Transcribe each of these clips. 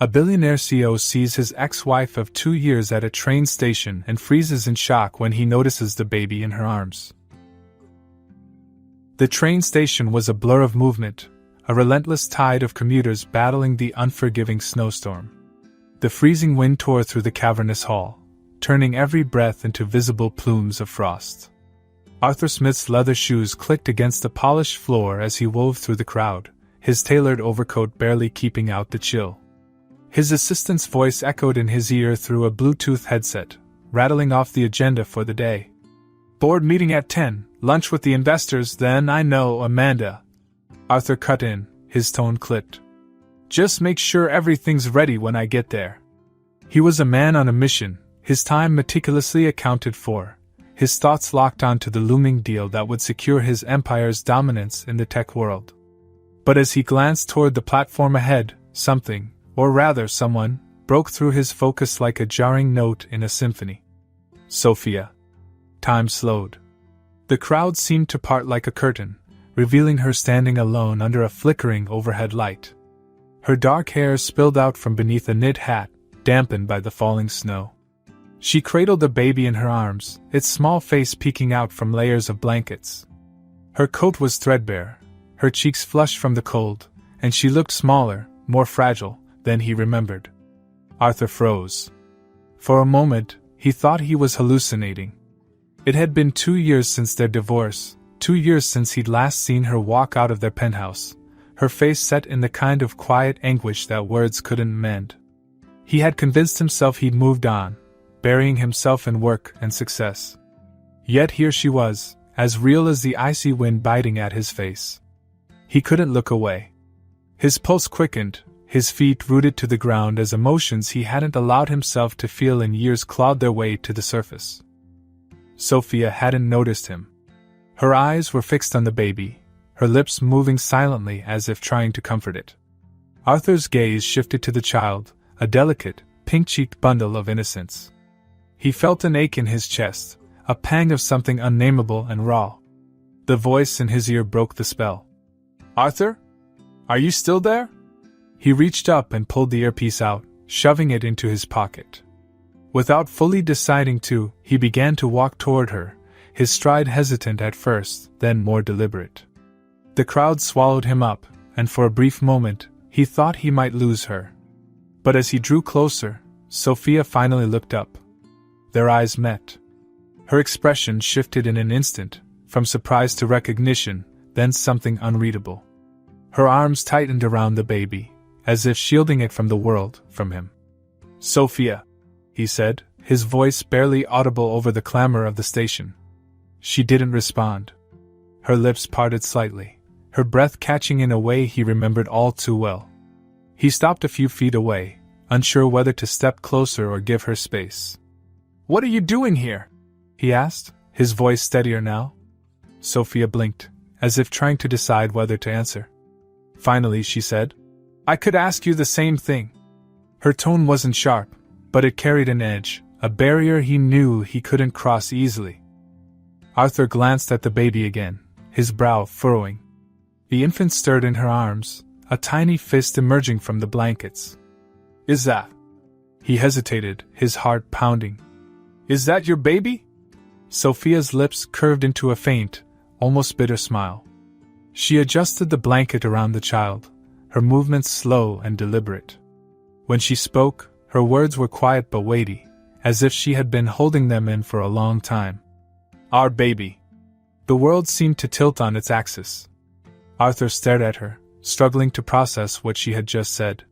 A billionaire CEO sees his ex-wife of 2 years at a train station and freezes in shock when he notices the baby in her arms. The train station was a blur of movement, a relentless tide of commuters battling the unforgiving snowstorm. The freezing wind tore through the cavernous hall, turning every breath into visible plumes of frost. Arthur Smith's leather shoes clicked against the polished floor as he wove through the crowd, his tailored overcoat barely keeping out the chill. His assistant's voice echoed in his ear through a Bluetooth headset, rattling off the agenda for the day. "Board meeting at 10, lunch with the investors, then I know, Amanda." Arthur cut in, his tone clipped. "Just make sure everything's ready when I get there." He was a man on a mission, his time meticulously accounted for, his thoughts locked onto the looming deal that would secure his empire's dominance in the tech world. But as he glanced toward the platform ahead, something, or rather someone, broke through his focus like a jarring note in a symphony. Sophia. Time slowed. The crowd seemed to part like a curtain, revealing her standing alone under a flickering overhead light. Her dark hair spilled out from beneath a knit hat, dampened by the falling snow. She cradled the baby in her arms, its small face peeking out from layers of blankets. Her coat was threadbare, her cheeks flushed from the cold, and she looked smaller, more fragile, than he remembered. Arthur froze. For a moment, he thought he was hallucinating. It had been 2 years since their divorce, 2 years since he'd last seen her walk out of their penthouse, her face set in the kind of quiet anguish that words couldn't mend. He had convinced himself he'd moved on, burying himself in work and success. Yet here she was, as real as the icy wind biting at his face. He couldn't look away. His pulse quickened, his feet rooted to the ground as emotions he hadn't allowed himself to feel in years clawed their way to the surface. Sophia hadn't noticed him. Her eyes were fixed on the baby, her lips moving silently as if trying to comfort it. Arthur's gaze shifted to the child, a delicate, pink-cheeked bundle of innocence. He felt an ache in his chest, a pang of something unnameable and raw. The voice in his ear broke the spell. "Arthur? Are you still there?" He reached up and pulled the earpiece out, shoving it into his pocket. Without fully deciding to, he began to walk toward her, his stride hesitant at first, then more deliberate. The crowd swallowed him up, and for a brief moment, he thought he might lose her. But as he drew closer, Sophia finally looked up. Their eyes met. Her expression shifted in an instant, from surprise to recognition, then something unreadable. Her arms tightened around the baby, as if shielding it from the world, from him. "Sophia," he said, his voice barely audible over the clamor of the station. She didn't respond. Her lips parted slightly, her breath catching in a way he remembered all too well. He stopped a few feet away, unsure whether to step closer or give her space. "What are you doing here?" he asked, his voice steadier now. Sophia blinked, as if trying to decide whether to answer. Finally, she said, "I could ask you the same thing." Her tone wasn't sharp, but it carried an edge, a barrier he knew he couldn't cross easily. Arthur glanced at the baby again, his brow furrowing. The infant stirred in her arms, a tiny fist emerging from the blankets. "Is that?" He hesitated, his heart pounding. "Is that your baby?" Sophia's lips curved into a faint, almost bitter smile. She adjusted the blanket around the child, her movements slow and deliberate. When she spoke, her words were quiet but weighty, as if she had been holding them in for a long time. "Our baby." The world seemed to tilt on its axis. Arthur stared at her, struggling to process what she had just said.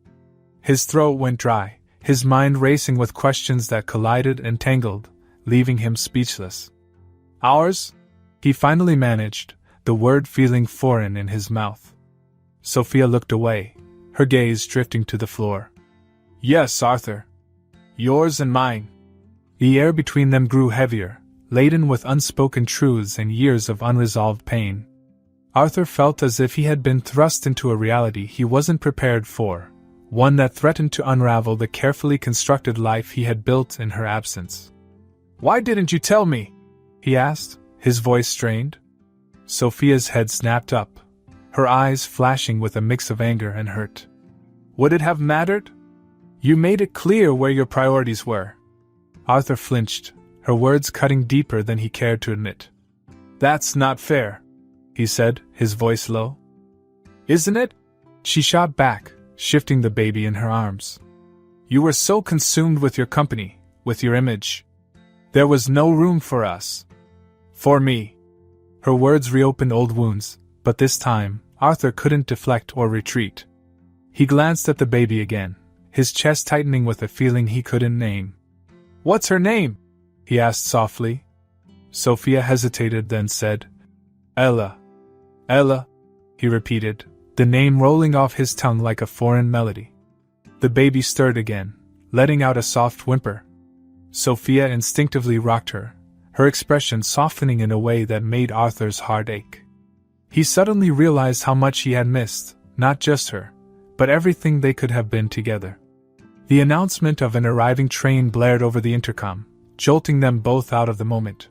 His throat went dry, his mind racing with questions that collided and tangled, leaving him speechless. "Ours?" he finally managed, the word feeling foreign in his mouth. Sophia looked away, her gaze drifting to the floor. "Yes, Arthur. Yours and mine." The air between them grew heavier, laden with unspoken truths and years of unresolved pain. Arthur felt as if he had been thrust into a reality he wasn't prepared for, one that threatened to unravel the carefully constructed life he had built in her absence. "Why didn't you tell me?" he asked, his voice strained. Sophia's head snapped up, her eyes flashing with a mix of anger and hurt. "Would it have mattered?" You made it clear where your priorities were. Arthur flinched, her words cutting deeper than he cared to admit. That's not fair, he said, his voice low. Isn't it? She shot back, shifting the baby in her arms. You were so consumed with your company, with your image. There was no room for us. For me. Her words reopened old wounds, but this time, Arthur couldn't deflect or retreat. He glanced at the baby again, his chest tightening with a feeling he couldn't name. What's her name? He asked softly. Sophia hesitated, then said, Ella. Ella, he repeated, the name rolling off his tongue like a foreign melody. The baby stirred again, letting out a soft whimper. Sophia instinctively rocked her, her expression softening in a way that made Arthur's heart ache. He suddenly realized how much he had missed, not just her, but everything they could have been together. The announcement of an arriving train blared over the intercom, jolting them both out of the moment.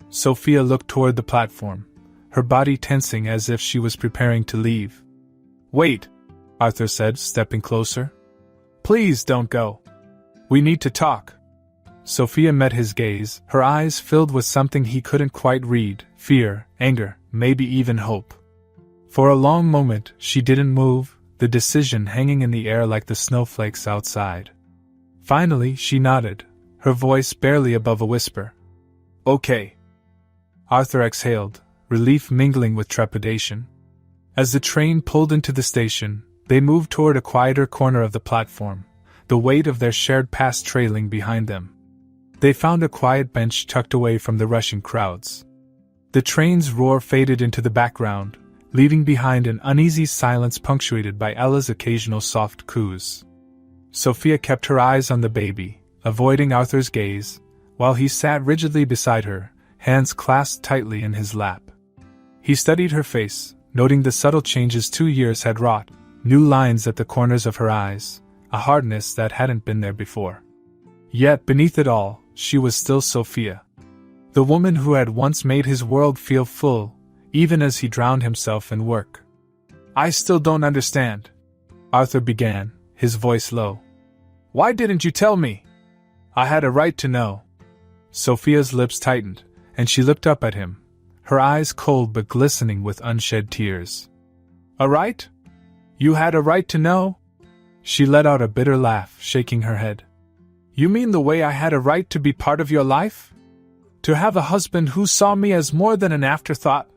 Sophia looked toward the platform, her body tensing as if she was preparing to leave. Wait, Arthur said, stepping closer. Please don't go. We need to talk. Sophia met his gaze, her eyes filled with something he couldn't quite read, fear, anger, maybe even hope. For a long moment, she didn't move, the decision hanging in the air like the snowflakes outside. Finally, she nodded, her voice barely above a whisper. Okay. Arthur exhaled, relief mingling with trepidation. As the train pulled into the station, they moved toward a quieter corner of the platform, the weight of their shared past trailing behind them. They found a quiet bench tucked away from the rushing crowds. The train's roar faded into the background, leaving behind an uneasy silence punctuated by Ella's occasional soft coos. Sophia kept her eyes on the baby, avoiding Arthur's gaze, while he sat rigidly beside her, hands clasped tightly in his lap. He studied her face, noting the subtle changes 2 years had wrought, new lines at the corners of her eyes, a hardness that hadn't been there before. Yet beneath it all, she was still Sophia. The woman who had once made his world feel full, even as he drowned himself in work. I still don't understand, Arthur began, his voice low. Why didn't you tell me? I had a right to know. Sophia's lips tightened, and she looked up at him, her eyes cold but glistening with unshed tears. A right? You had a right to know? She let out a bitter laugh, shaking her head. You mean the way I had a right to be part of your life? To have a husband who saw me as more than an afterthought?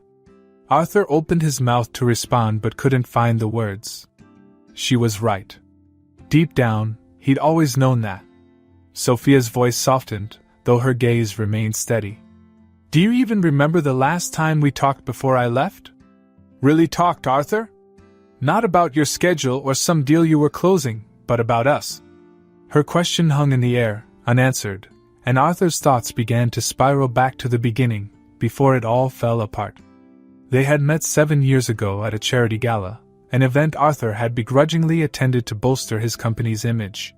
Arthur opened his mouth to respond but couldn't find the words. She was right. Deep down, he'd always known that. Sophia's voice softened, though her gaze remained steady. Do you even remember the last time we talked before I left? Really talked, Arthur? Not about your schedule or some deal you were closing, but about us. Her question hung in the air, unanswered, and Arthur's thoughts began to spiral back to the beginning, before it all fell apart. They had met 7 years ago at a charity gala, an event Arthur had begrudgingly attended to bolster his company's image.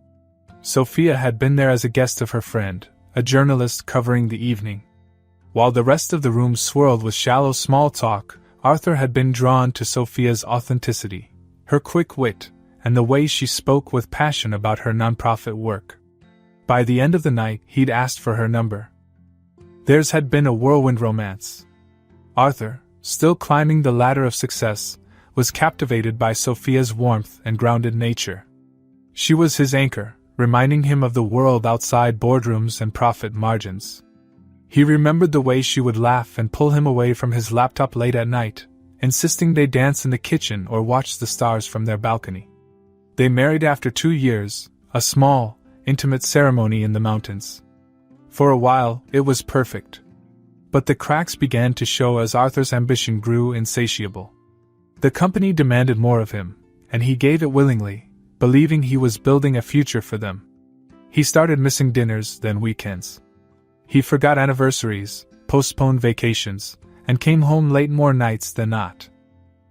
Sophia had been there as a guest of her friend, a journalist covering the evening. While the rest of the room swirled with shallow small talk, Arthur had been drawn to Sophia's authenticity, her quick wit, and the way she spoke with passion about her nonprofit work. By the end of the night, he'd asked for her number. Theirs had been a whirlwind romance. Arthur, still climbing the ladder of success, was captivated by Sophia's warmth and grounded nature. She was his anchor, reminding him of the world outside boardrooms and profit margins. He remembered the way she would laugh and pull him away from his laptop late at night, insisting they dance in the kitchen or watch the stars from their balcony. They married after 2 years, a small, intimate ceremony in the mountains. For a while, it was perfect. But the cracks began to show as Arthur's ambition grew insatiable. The company demanded more of him, and he gave it willingly, believing he was building a future for them. He started missing dinners, then weekends. He forgot anniversaries, postponed vacations, and came home late more nights than not.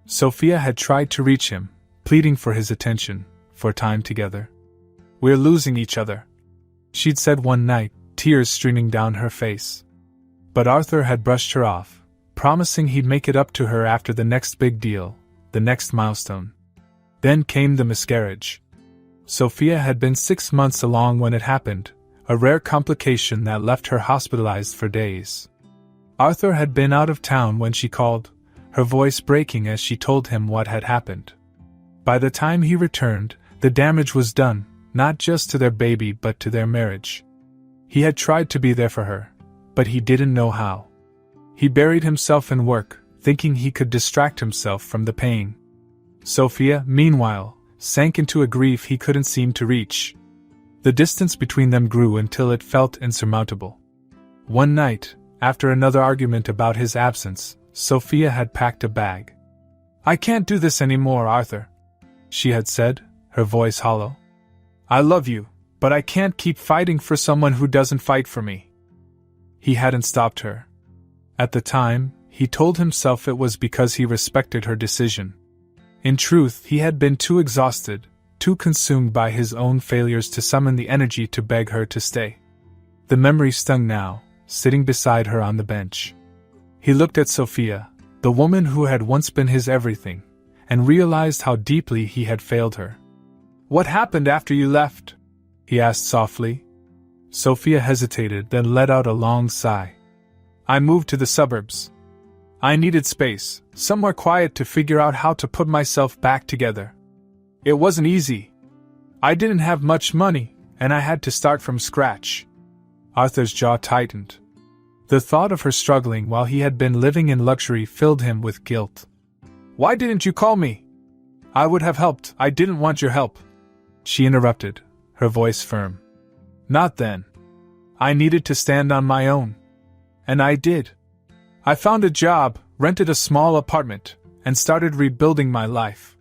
Sophia had tried to reach him, pleading for his attention, for time together. We're losing each other, she'd said one night, tears streaming down her face. But Arthur had brushed her off, promising he'd make it up to her after the next big deal, the next milestone. Then came the miscarriage. Sophia had been 6 months along when it happened, a rare complication that left her hospitalized for days. Arthur had been out of town when she called, her voice breaking as she told him what had happened. By the time he returned, the damage was done, not just to their baby but to their marriage. He had tried to be there for her, but he didn't know how. He buried himself in work, thinking he could distract himself from the pain. Sophia, meanwhile, sank into a grief he couldn't seem to reach. The distance between them grew until it felt insurmountable. One night, after another argument about his absence, Sophia had packed a bag. "I can't do this anymore, Arthur," she had said, her voice hollow. "I love you, but I can't keep fighting for someone who doesn't fight for me." He hadn't stopped her. At the time, he told himself it was because he respected her decision. In truth, he had been too exhausted, too consumed by his own failures to summon the energy to beg her to stay. The memory stung now, sitting beside her on the bench. He looked at Sophia, the woman who had once been his everything, and realized how deeply he had failed her. "What happened after you left?" he asked softly. Sophia hesitated, then let out a long sigh. "I moved to the suburbs. I needed space, somewhere quiet to figure out how to put myself back together. It wasn't easy. I didn't have much money, and I had to start from scratch." Arthur's jaw tightened. The thought of her struggling while he had been living in luxury filled him with guilt. "Why didn't you call me? I would have helped. I didn't want your help," she interrupted, her voice firm. "Not then. I needed to stand on my own. And I did. I found a job, rented a small apartment, and started rebuilding my life."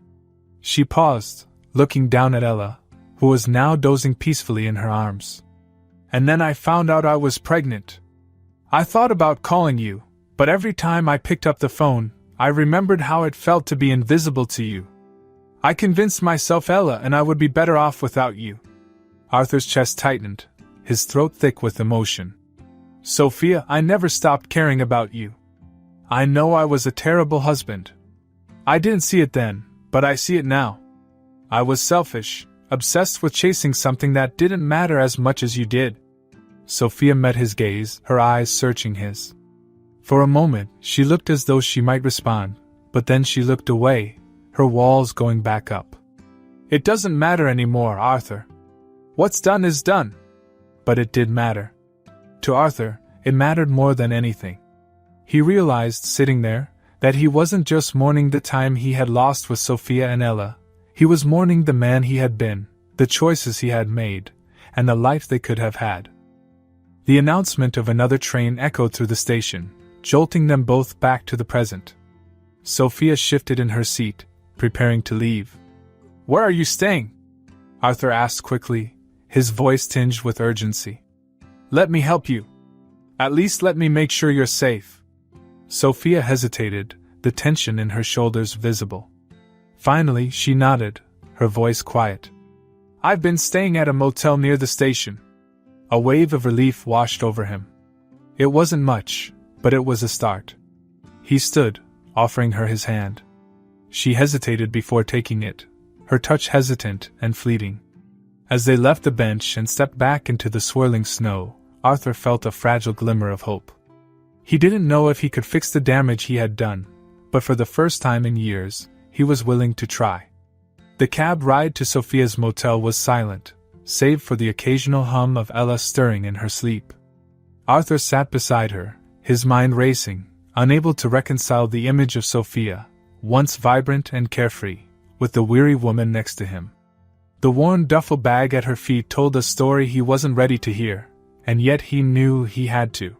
She paused, looking down at Ella, who was now dozing peacefully in her arms. "And then I found out I was pregnant. I thought about calling you, but every time I picked up the phone, I remembered how it felt to be invisible to you. I convinced myself, Ella, and I would be better off without you." Arthur's chest tightened, his throat thick with emotion. "Sophia, I never stopped caring about you. I know I was a terrible husband. I didn't see it then, but I see it now. I was selfish, obsessed with chasing something that didn't matter as much as you did." Sophia met his gaze, her eyes searching his. For a moment, she looked as though she might respond, but then she looked away, her walls going back up. "It doesn't matter anymore, Arthur. What's done is done." But it did matter. To Arthur, it mattered more than anything. He realized, sitting there, that he wasn't just mourning the time he had lost with Sophia and Ella, he was mourning the man he had been, the choices he had made, and the life they could have had. The announcement of another train echoed through the station, jolting them both back to the present. Sophia shifted in her seat, preparing to leave. "Where are you staying?" Arthur asked quickly, his voice tinged with urgency. "Let me help you. At least let me make sure you're safe." Sophia hesitated, the tension in her shoulders visible. Finally, she nodded, her voice quiet. "I've been staying at a motel near the station." A wave of relief washed over him. It wasn't much, but it was a start. He stood, offering her his hand. She hesitated before taking it, her touch hesitant and fleeting. As they left the bench and stepped back into the swirling snow, Arthur felt a fragile glimmer of hope. He didn't know if he could fix the damage he had done, but for the first time in years, he was willing to try. The cab ride to Sophia's motel was silent, save for the occasional hum of Ella stirring in her sleep. Arthur sat beside her, his mind racing, unable to reconcile the image of Sophia, once vibrant and carefree, with the weary woman next to him. The worn duffel bag at her feet told a story he wasn't ready to hear, and yet he knew he had to.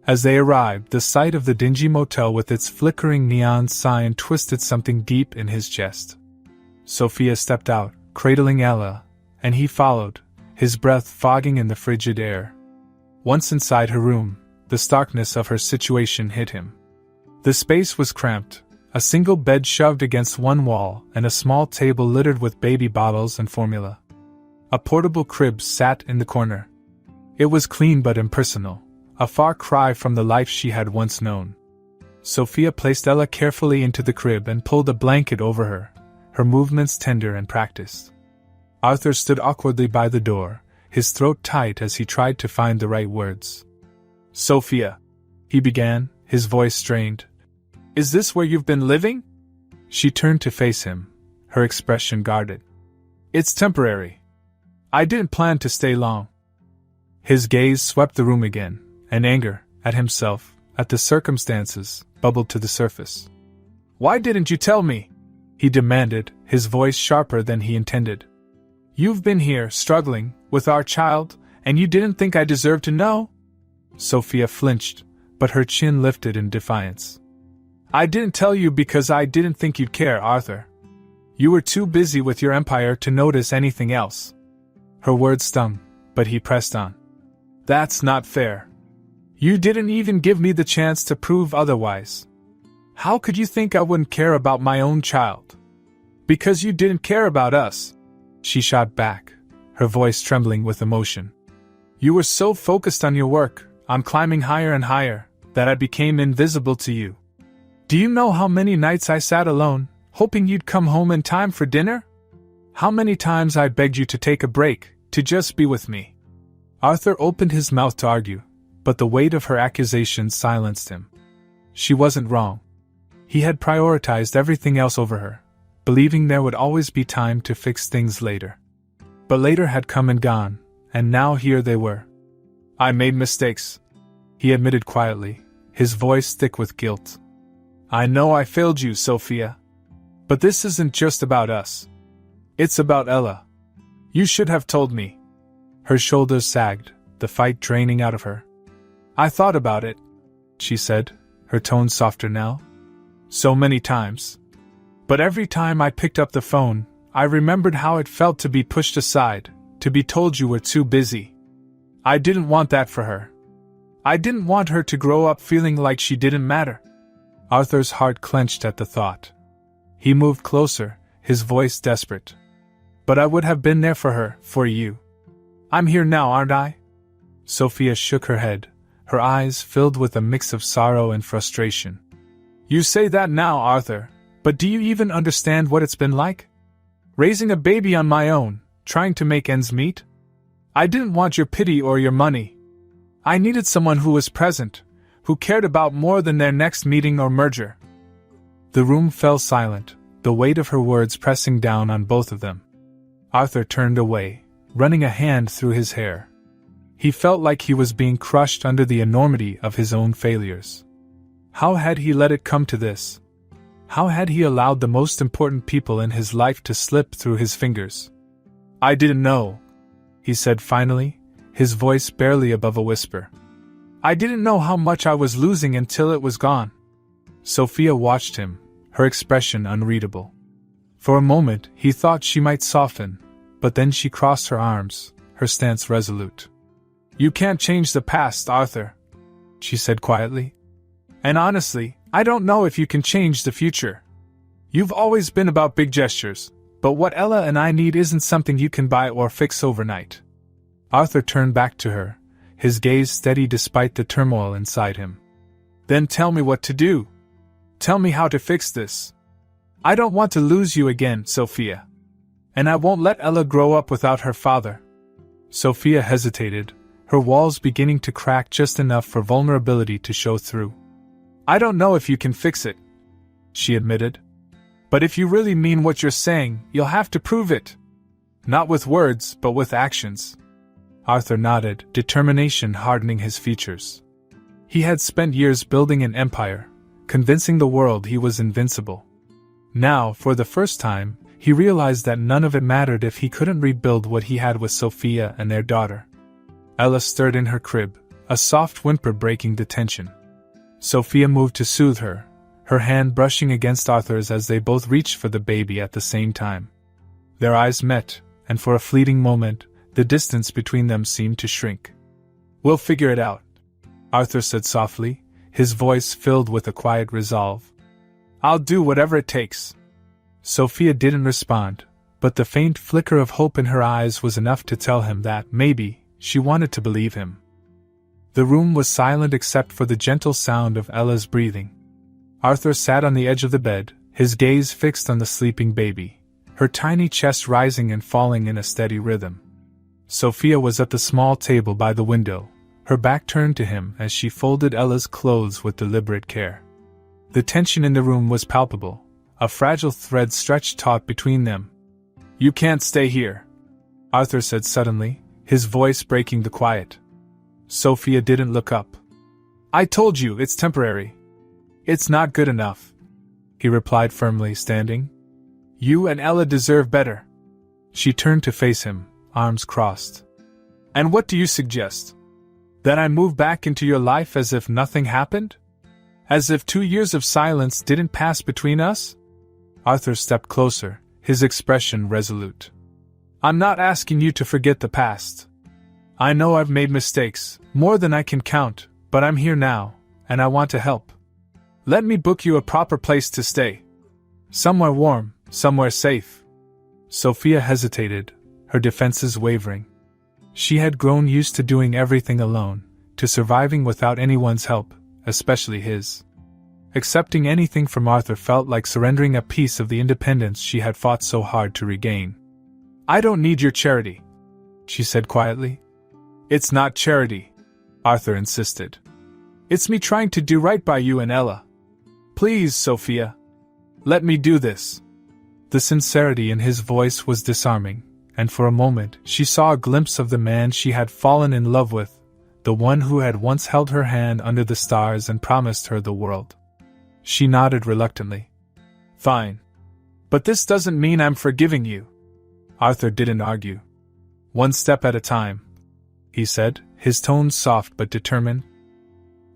As they arrived, the sight of the dingy motel with its flickering neon sign twisted something deep in his chest. Sophia stepped out, cradling Ella, and he followed, his breath fogging in the frigid air. Once inside her room, the starkness of her situation hit him. The space was cramped, a single bed shoved against one wall and a small table littered with baby bottles and formula. A portable crib sat in the corner. It was clean but impersonal, a far cry from the life she had once known. Sophia placed Ella carefully into the crib and pulled a blanket over her, her movements tender and practiced. Arthur stood awkwardly by the door, his throat tight as he tried to find the right words. "Sophia," he began, his voice strained. "Is this where you've been living?" She turned to face him, her expression guarded. "It's temporary. I didn't plan to stay long." His gaze swept the room again, and anger, at himself, at the circumstances, bubbled to the surface. "Why didn't you tell me?" he demanded, his voice sharper than he intended. "You've been here, struggling, with our child, and you didn't think I deserved to know?" Sophia flinched, but her chin lifted in defiance. "I didn't tell you because I didn't think you'd care, Arthur. You were too busy with your empire to notice anything else." Her words stung, but he pressed on. "That's not fair. You didn't even give me the chance to prove otherwise. How could you think I wouldn't care about my own child? Because you didn't care about us," she shot back, her voice trembling with emotion. "You were so focused on your work, on climbing higher and higher, that I became invisible to you. Do you know how many nights I sat alone, hoping you'd come home in time for dinner? How many times I begged you to take a break, to just be with me?" Arthur opened his mouth to argue, but the weight of her accusation silenced him. She wasn't wrong. He had prioritized everything else over her, believing there would always be time to fix things later. But later had come and gone, and now here they were. "I made mistakes," he admitted quietly, his voice thick with guilt. "I know I failed you, Sophia. But this isn't just about us. It's about Ella. You should have told me." Her shoulders sagged, the fight draining out of her. "I thought about it," she said, her tone softer now. "So many times. But every time I picked up the phone, I remembered how it felt to be pushed aside, to be told you were too busy. I didn't want that for her. I didn't want her to grow up feeling like she didn't matter." Arthur's heart clenched at the thought. He moved closer, his voice desperate. "But I would have been there for her, for you. I'm here now, aren't I?" Sophia shook her head, her eyes filled with a mix of sorrow and frustration. "You say that now, Arthur, but do you even understand what it's been like? Raising a baby on my own, trying to make ends meet? I didn't want your pity or your money. I needed someone who was present, who cared about more than their next meeting or merger." The room fell silent, the weight of her words pressing down on both of them. Arthur turned away, running a hand through his hair. He felt like he was being crushed under the enormity of his own failures. How had he let it come to this? How had he allowed the most important people in his life to slip through his fingers? "I didn't know," he said finally, his voice barely above a whisper. "I didn't know how much I was losing until it was gone." Sophia watched him, her expression unreadable. For a moment he thought she might soften, but then she crossed her arms, her stance resolute. "You can't change the past, Arthur," she said quietly. "And honestly, I don't know if you can change the future. You've always been about big gestures, but what Ella and I need isn't something you can buy or fix overnight." Arthur turned back to her, his gaze steady despite the turmoil inside him. "Then tell me what to do. Tell me how to fix this. I don't want to lose you again, Sophia. And I won't let Ella grow up without her father." Sophia hesitated, her walls beginning to crack just enough for vulnerability to show through. "I don't know if you can fix it," she admitted. "But if you really mean what you're saying, you'll have to prove it. Not with words, but with actions." Arthur nodded, determination hardening his features. He had spent years building an empire, convincing the world he was invincible. Now, for the first time, he realized that none of it mattered if he couldn't rebuild what he had with Sophia and their daughter. Ella stirred in her crib, a soft whimper breaking the tension. Sophia moved to soothe her, her hand brushing against Arthur's as they both reached for the baby at the same time. Their eyes met, and for a fleeting moment, the distance between them seemed to shrink. "We'll figure it out," Arthur said softly, his voice filled with a quiet resolve. "I'll do whatever it takes." Sophia didn't respond, but the faint flicker of hope in her eyes was enough to tell him that, maybe, she wanted to believe him. The room was silent except for the gentle sound of Ella's breathing. Arthur sat on the edge of the bed, his gaze fixed on the sleeping baby, her tiny chest rising and falling in a steady rhythm. Sophia was at the small table by the window, her back turned to him as she folded Ella's clothes with deliberate care. The tension in the room was palpable, a fragile thread stretched taut between them. "You can't stay here," Arthur said suddenly, his voice breaking the quiet. Sophia didn't look up. "I told you it's temporary. It's not good enough," he replied firmly, standing. "You and Ella deserve better." She turned to face him, arms crossed. "And what do you suggest? That I move back into your life as if nothing happened? As if 2 years of silence didn't pass between us?" Arthur stepped closer, his expression resolute. "I'm not asking you to forget the past. I know I've made mistakes, more than I can count, but I'm here now, and I want to help. Let me book you a proper place to stay. Somewhere warm, somewhere safe." Sophia hesitated, her defenses wavering. She had grown used to doing everything alone, to surviving without anyone's help, especially his. Accepting anything from Arthur felt like surrendering a piece of the independence she had fought so hard to regain. "I don't need your charity," she said quietly. "It's not charity," Arthur insisted. "It's me trying to do right by you and Ella. Please, Sophia. Let me do this." The sincerity in his voice was disarming, and for a moment she saw a glimpse of the man she had fallen in love with, the one who had once held her hand under the stars and promised her the world. She nodded reluctantly. "Fine. But this doesn't mean I'm forgiving you." Arthur didn't argue. "One step at a time," he said, his tone soft but determined.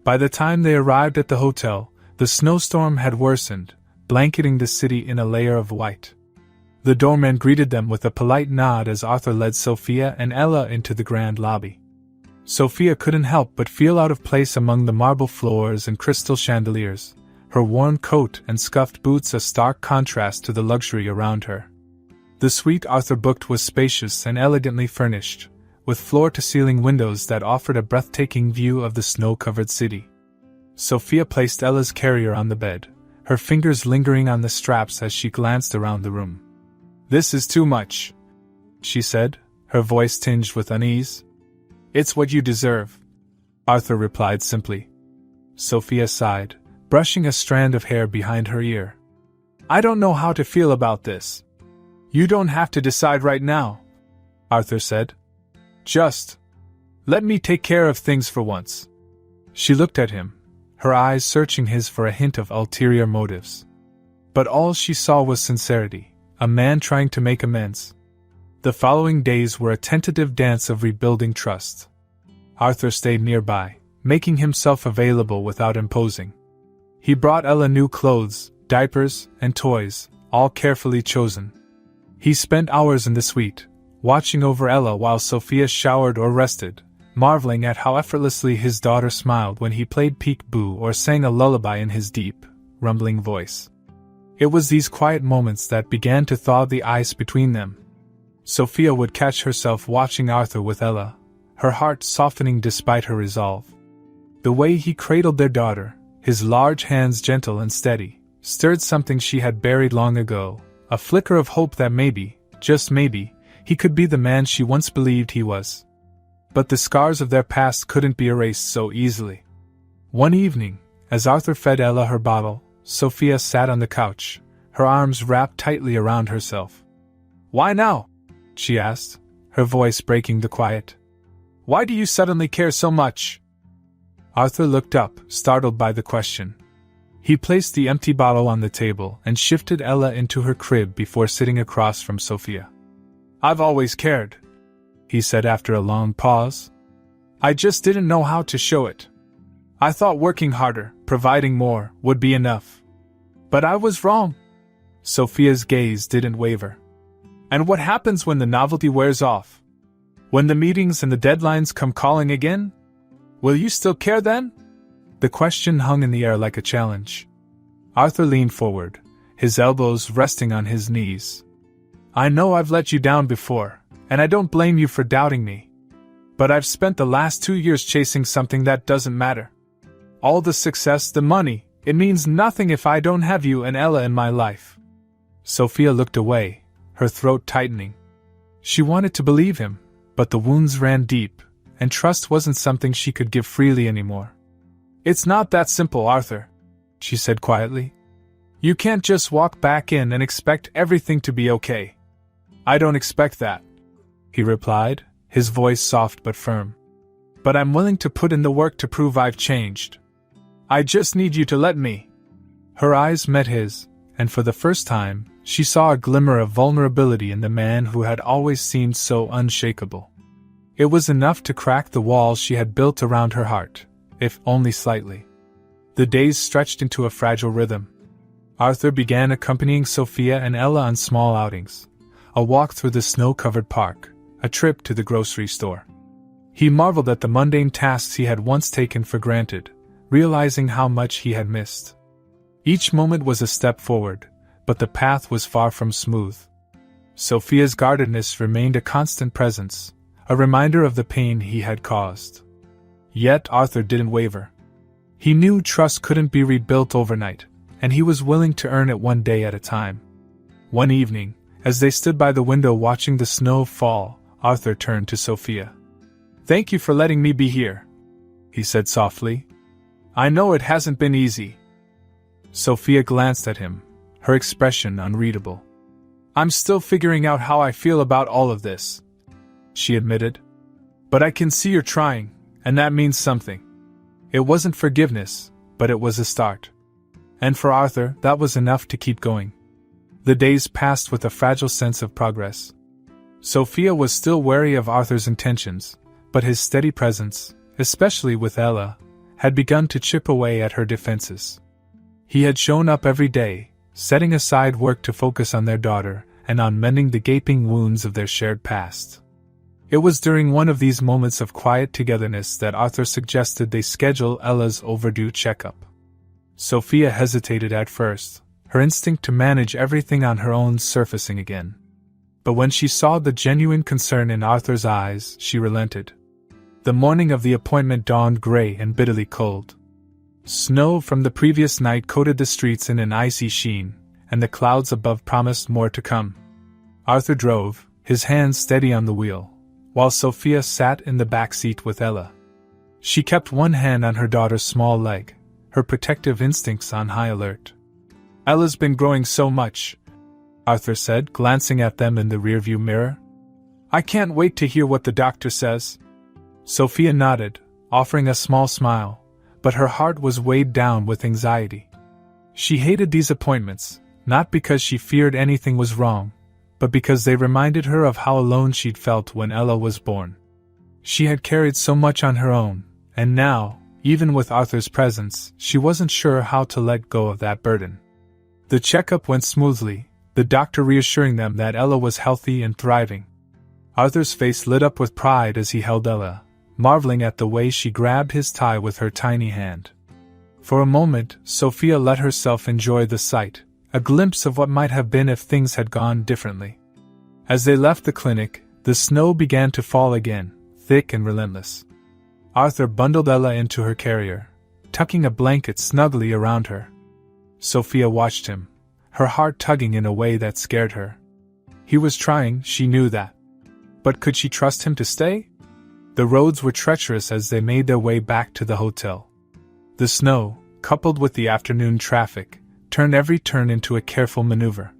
By the time they arrived at the hotel, the snowstorm had worsened, blanketing the city in a layer of white. The doorman greeted them with a polite nod as Arthur led Sophia and Ella into the grand lobby. Sophia couldn't help but feel out of place among the marble floors and crystal chandeliers, her worn coat and scuffed boots a stark contrast to the luxury around her. The suite Arthur booked was spacious and elegantly furnished, with floor-to-ceiling windows that offered a breathtaking view of the snow-covered city. Sophia placed Ella's carrier on the bed, her fingers lingering on the straps as she glanced around the room. "This is too much," she said, her voice tinged with unease. "It's what you deserve," Arthur replied simply. Sophia sighed, brushing a strand of hair behind her ear. "I don't know how to feel about this." "You don't have to decide right now," Arthur said. "Just let me take care of things for once." She looked at him, her eyes searching his for a hint of ulterior motives. But all she saw was sincerity, a man trying to make amends. The following days were a tentative dance of rebuilding trust. Arthur stayed nearby, making himself available without imposing. He brought Ella new clothes, diapers, and toys, all carefully chosen. He spent hours in the suite, watching over Ella while Sophia showered or rested, marveling at how effortlessly his daughter smiled when he played peek-boo or sang a lullaby in his deep, rumbling voice. It was these quiet moments that began to thaw the ice between them. Sophia would catch herself watching Arthur with Ella, her heart softening despite her resolve. The way he cradled their daughter, his large hands gentle and steady, stirred something she had buried long ago, a flicker of hope that maybe, just maybe, he could be the man she once believed he was. But the scars of their past couldn't be erased so easily. One evening, as Arthur fed Ella her bottle, Sophia sat on the couch, her arms wrapped tightly around herself. "Why now?" she asked, her voice breaking the quiet. "Why do you suddenly care so much?" Arthur looked up, startled by the question. He placed the empty bottle on the table and shifted Ella into her crib before sitting across from Sophia. "I've always cared," he said after a long pause. "I just didn't know how to show it. I thought working harder, providing more, would be enough. But I was wrong." Sophia's gaze didn't waver. "And what happens when the novelty wears off? When the meetings and the deadlines come calling again? Will you still care then?" The question hung in the air like a challenge. Arthur leaned forward, his elbows resting on his knees. "I know I've let you down before, and I don't blame you for doubting me. But I've spent the last 2 years chasing something that doesn't matter. All the success, the money, it means nothing if I don't have you and Ella in my life." Sophia looked away, her throat tightening. She wanted to believe him, but the wounds ran deep, and trust wasn't something she could give freely anymore. "It's not that simple, Arthur," she said quietly. "You can't just walk back in and expect everything to be okay." "I don't expect that," he replied, his voice soft but firm. "But I'm willing to put in the work to prove I've changed. I just need you to let me." Her eyes met his, and for the first time, she saw a glimmer of vulnerability in the man who had always seemed so unshakable. It was enough to crack the walls she had built around her heart, if only slightly. The days stretched into a fragile rhythm. Arthur began accompanying Sophia and Ella on small outings, a walk through the snow-covered park, a trip to the grocery store. He marveled at the mundane tasks he had once taken for granted, realizing how much he had missed. Each moment was a step forward, but the path was far from smooth. Sophia's guardedness remained a constant presence, a reminder of the pain he had caused. Yet Arthur didn't waver. He knew trust couldn't be rebuilt overnight, and he was willing to earn it one day at a time. One evening, as they stood by the window watching the snow fall, Arthur turned to Sophia. "Thank you for letting me be here," he said softly. "I know it hasn't been easy." Sophia glanced at him, her expression unreadable. "I'm still figuring out how I feel about all of this," she admitted. "But I can see you're trying, and that means something." It wasn't forgiveness, but it was a start. And for Arthur, that was enough to keep going. The days passed with a fragile sense of progress. Sophia was still wary of Arthur's intentions, but his steady presence, especially with Ella, had begun to chip away at her defenses. He had shown up every day, setting aside work to focus on their daughter and on mending the gaping wounds of their shared past. It was during one of these moments of quiet togetherness that Arthur suggested they schedule Ella's overdue checkup. Sophia hesitated at first, her instinct to manage everything on her own surfacing again. But when she saw the genuine concern in Arthur's eyes, she relented. The morning of the appointment dawned gray and bitterly cold. Snow from the previous night coated the streets in an icy sheen, and the clouds above promised more to come. Arthur drove, his hands steady on the wheel, while Sophia sat in the back seat with Ella. She kept one hand on her daughter's small leg, her protective instincts on high alert. "Ella's been growing so much," Arthur said, glancing at them in the rearview mirror. "I can't wait to hear what the doctor says." Sophia nodded, offering a small smile, but her heart was weighed down with anxiety. She hated these appointments, not because she feared anything was wrong, but because they reminded her of how alone she'd felt when Ella was born. She had carried so much on her own, and now, even with Arthur's presence, she wasn't sure how to let go of that burden. The checkup went smoothly, the doctor reassuring them that Ella was healthy and thriving. Arthur's face lit up with pride as he held Ella, marveling at the way she grabbed his tie with her tiny hand. For a moment, Sophia let herself enjoy the sight, a glimpse of what might have been if things had gone differently. As they left the clinic, the snow began to fall again, thick and relentless. Arthur bundled Ella into her carrier, tucking a blanket snugly around her. Sophia watched him, her heart tugging in a way that scared her. He was trying, she knew that. But could she trust him to stay? The roads were treacherous as they made their way back to the hotel. The snow, coupled with the afternoon traffic, turned every turn into a careful maneuver.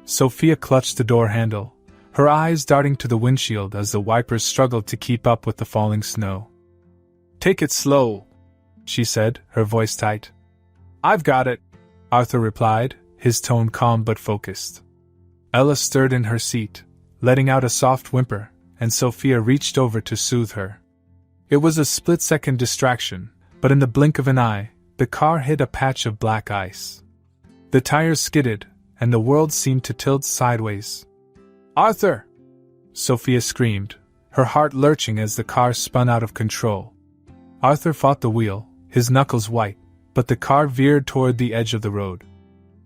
Sophia clutched the door handle, her eyes darting to the windshield as the wipers struggled to keep up with the falling snow. "Take it slow," she said, her voice tight. "I've got it," Arthur replied, his tone calm but focused. Ella stirred in her seat, letting out a soft whimper, and Sophia reached over to soothe her. It was a split-second distraction, but in the blink of an eye, the car hit a patch of black ice. The tires skidded, and the world seemed to tilt sideways. "Arthur!" Sophia screamed, her heart lurching as the car spun out of control. Arthur fought the wheel, his knuckles white, but the car veered toward the edge of the road.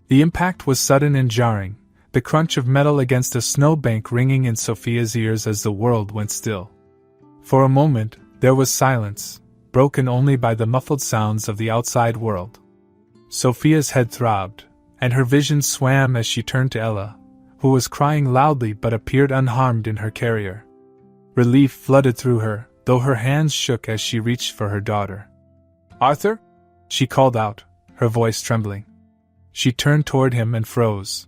The impact was sudden and jarring, the crunch of metal against a snowbank ringing in Sophia's ears as the world went still. For a moment, there was silence, broken only by the muffled sounds of the outside world. Sophia's head throbbed, and her vision swam as she turned to Ella, who was crying loudly but appeared unharmed in her carrier. Relief flooded through her, though her hands shook as she reached for her daughter. "Arthur?" she called out, her voice trembling. She turned toward him and froze.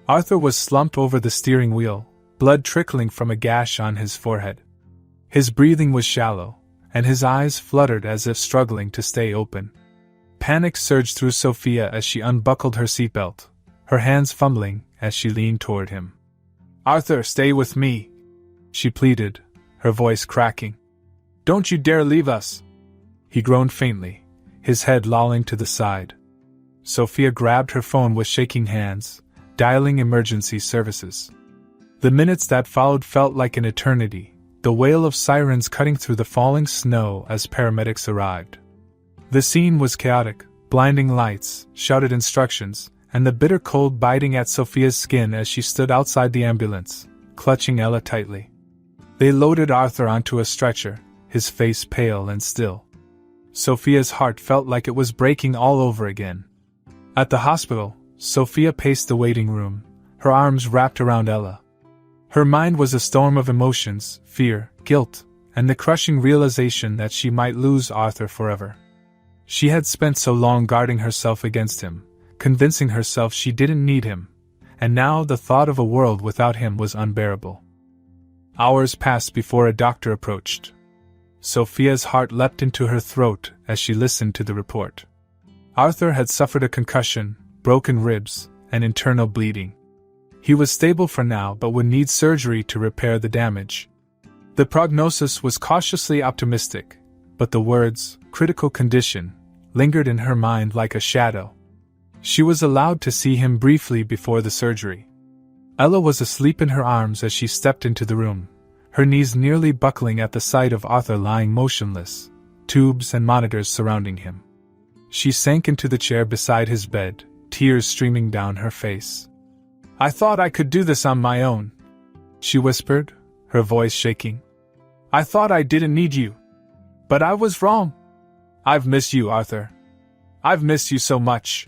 Arthur was slumped over the steering wheel, blood trickling from a gash on his forehead. His breathing was shallow, and his eyes fluttered as if struggling to stay open. Panic surged through Sophia as she unbuckled her seatbelt, her hands fumbling as she leaned toward him. "Arthur, stay with me," she pleaded, her voice cracking. "Don't you dare leave us!" He groaned faintly, his head lolling to the side. Sophia grabbed her phone with shaking hands, dialing emergency services. The minutes that followed felt like an eternity, the wail of sirens cutting through the falling snow as paramedics arrived. The scene was chaotic, blinding lights, shouted instructions, and the bitter cold biting at Sophia's skin as she stood outside the ambulance, clutching Ella tightly. They loaded Arthur onto a stretcher, his face pale and still. Sophia's heart felt like it was breaking all over again. At the hospital, Sophia paced the waiting room, her arms wrapped around Ella. Her mind was a storm of emotions, fear, guilt, and the crushing realization that she might lose Arthur forever. She had spent so long guarding herself against him, convincing herself she didn't need him, and now the thought of a world without him was unbearable. Hours passed before a doctor approached. Sophia's heart leapt into her throat as she listened to the report. Arthur had suffered a concussion, broken ribs, and internal bleeding. He was stable for now but would need surgery to repair the damage. The prognosis was cautiously optimistic, but the words, critical condition, lingered in her mind like a shadow. She was allowed to see him briefly before the surgery. Ella was asleep in her arms as she stepped into the room, her knees nearly buckling at the sight of Arthur lying motionless, tubes and monitors surrounding him. She sank into the chair beside his bed, tears streaming down her face. "I thought I could do this on my own," she whispered, her voice shaking. "I thought I didn't need you. But I was wrong. I've missed you, Arthur. I've missed you so much."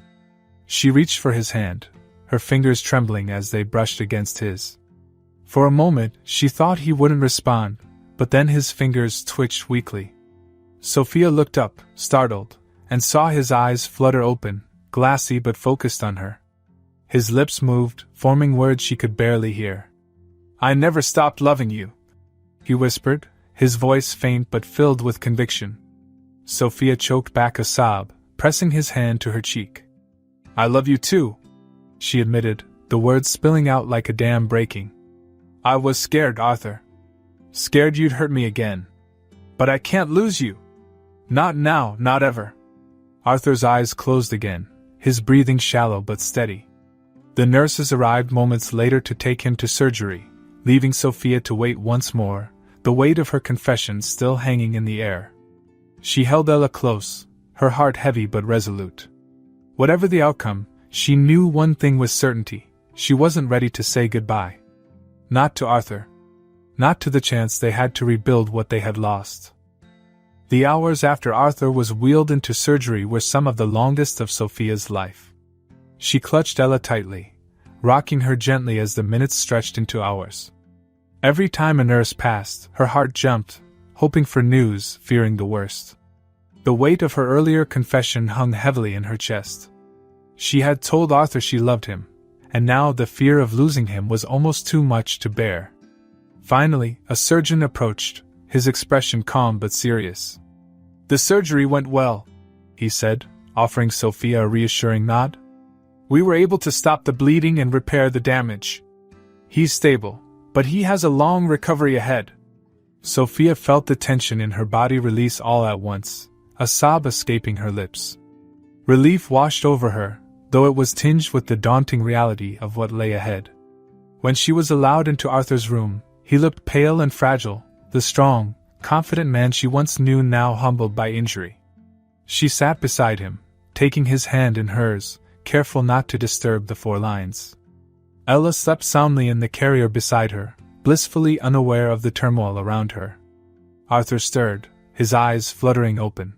She reached for his hand, her fingers trembling as they brushed against his. For a moment, she thought he wouldn't respond, but then his fingers twitched weakly. Sophia looked up, startled, and saw his eyes flutter open, glassy but focused on her. His lips moved, forming words she could barely hear. "I never stopped loving you," he whispered, his voice faint but filled with conviction. Sophia choked back a sob, pressing his hand to her cheek. "I love you too," she admitted, the words spilling out like a dam breaking. "I was scared, Arthur. Scared you'd hurt me again. But I can't lose you. Not now, not ever." Arthur's eyes closed again, his breathing shallow but steady. The nurses arrived moments later to take him to surgery, leaving Sophia to wait once more, the weight of her confession still hanging in the air. She held Ella close, her heart heavy but resolute. Whatever the outcome, she knew one thing with certainty: she wasn't ready to say goodbye. Not to Arthur. Not to the chance they had to rebuild what they had lost. The hours after Arthur was wheeled into surgery were some of the longest of Sophia's life. She clutched Ella tightly, rocking her gently as the minutes stretched into hours. Every time a nurse passed, her heart jumped, hoping for news, fearing the worst. The weight of her earlier confession hung heavily in her chest. She had told Arthur she loved him, and now the fear of losing him was almost too much to bear. Finally, a surgeon approached, his expression calm but serious. "The surgery went well," he said, offering Sophia a reassuring nod. "We were able to stop the bleeding and repair the damage. He's stable, but he has a long recovery ahead." Sophia felt the tension in her body release all at once, a sob escaping her lips. Relief washed over her, though it was tinged with the daunting reality of what lay ahead. When she was allowed into Arthur's room, he looked pale and fragile, the strong, confident man she once knew now humbled by injury. She sat beside him, taking his hand in hers, careful not to disturb the 4 lines. Ella slept soundly in the carrier beside her, blissfully unaware of the turmoil around her. Arthur stirred, his eyes fluttering open.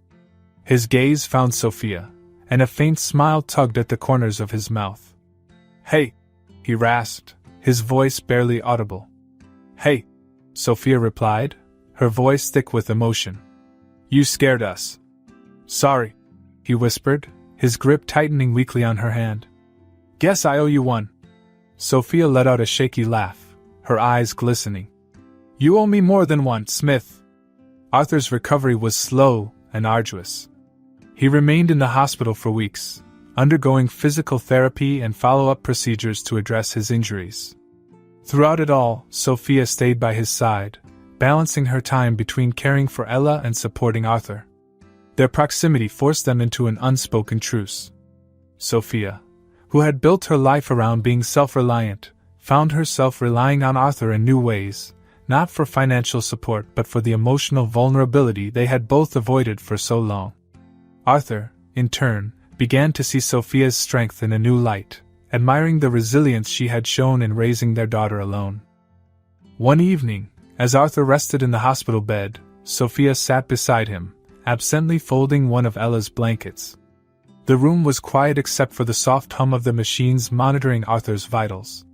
His gaze found Sophia, and a faint smile tugged at the corners of his mouth. "Hey," he rasped, his voice barely audible. "Hey," Sophia replied, her voice thick with emotion. "You scared us." "Sorry," he whispered, his grip tightening weakly on her hand. "Guess I owe you one." Sophia let out a shaky laugh, her eyes glistening. "You owe me more than one, Smith." Arthur's recovery was slow and arduous. He remained in the hospital for weeks, undergoing physical therapy and follow-up procedures to address his injuries. Throughout it all, Sophia stayed by his side, balancing her time between caring for Ella and supporting Arthur. Their proximity forced them into an unspoken truce. Sophia, who had built her life around being self-reliant, found herself relying on Arthur in new ways, not for financial support but for the emotional vulnerability they had both avoided for so long. Arthur, in turn, began to see Sophia's strength in a new light, admiring the resilience she had shown in raising their daughter alone. One evening, as Arthur rested in the hospital bed, Sophia sat beside him, absently folding one of Ella's blankets. The room was quiet except for the soft hum of the machines monitoring Arthur's vitals.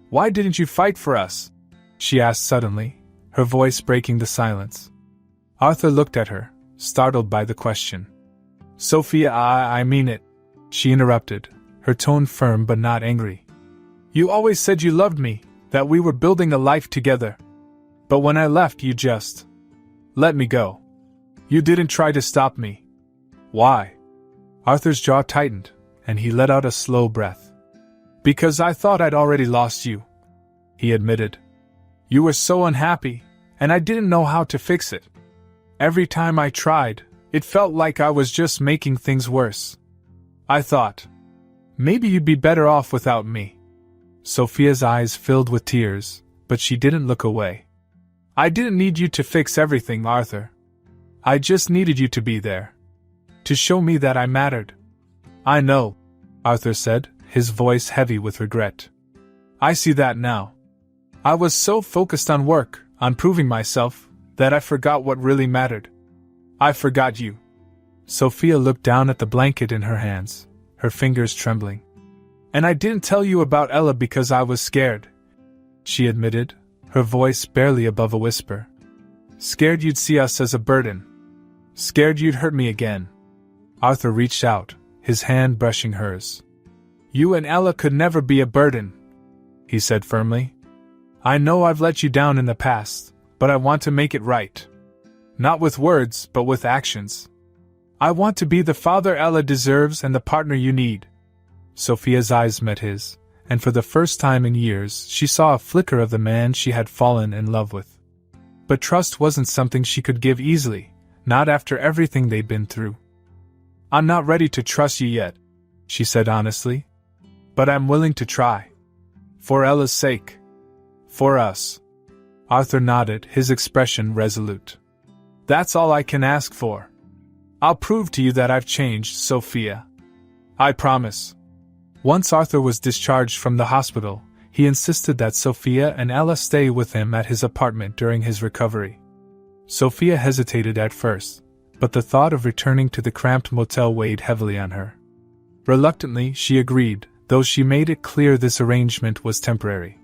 "Why didn't you fight for us?" she asked suddenly, her voice breaking the silence. Arthur looked at her, startled by the question. "Sophia, I mean it," she interrupted, her tone firm but not angry. "You always said you loved me, that we were building a life together. But when I left, you just let me go. You didn't try to stop me. Why?" Arthur's jaw tightened, and he let out a slow breath. "Because I thought I'd already lost you," he admitted. "You were so unhappy, and I didn't know how to fix it. Every time I tried, it felt like I was just making things worse. I thought, maybe you'd be better off without me." Sophia's eyes filled with tears, but she didn't look away. "I didn't need you to fix everything, Arthur. I just needed you to be there. To show me that I mattered." "I know," Arthur said, his voice heavy with regret. "I see that now. I was so focused on work, on proving myself, that I forgot what really mattered. I forgot you." Sophia looked down at the blanket in her hands, her fingers trembling. "And I didn't tell you about Ella because I was scared," she admitted, her voice barely above a whisper. "Scared you'd see us as a burden. Scared you'd hurt me again." Arthur reached out, his hand brushing hers. "You and Ella could never be a burden," he said firmly. "I know I've let you down in the past, but I want to make it right. Not with words, but with actions. I want to be the father Ella deserves and the partner you need." Sophia's eyes met his, and for the first time in years she saw a flicker of the man she had fallen in love with. But trust wasn't something she could give easily, not after everything they'd been through. "I'm not ready to trust you yet," she said honestly. "But I'm willing to try. For Ella's sake. For us." Arthur nodded, his expression resolute. "That's all I can ask for. I'll prove to you that I've changed, Sophia. I promise." Once Arthur was discharged from the hospital, he insisted that Sophia and Ella stay with him at his apartment during his recovery. Sophia hesitated at first, but the thought of returning to the cramped motel weighed heavily on her. Reluctantly, she agreed, though she made it clear this arrangement was temporary.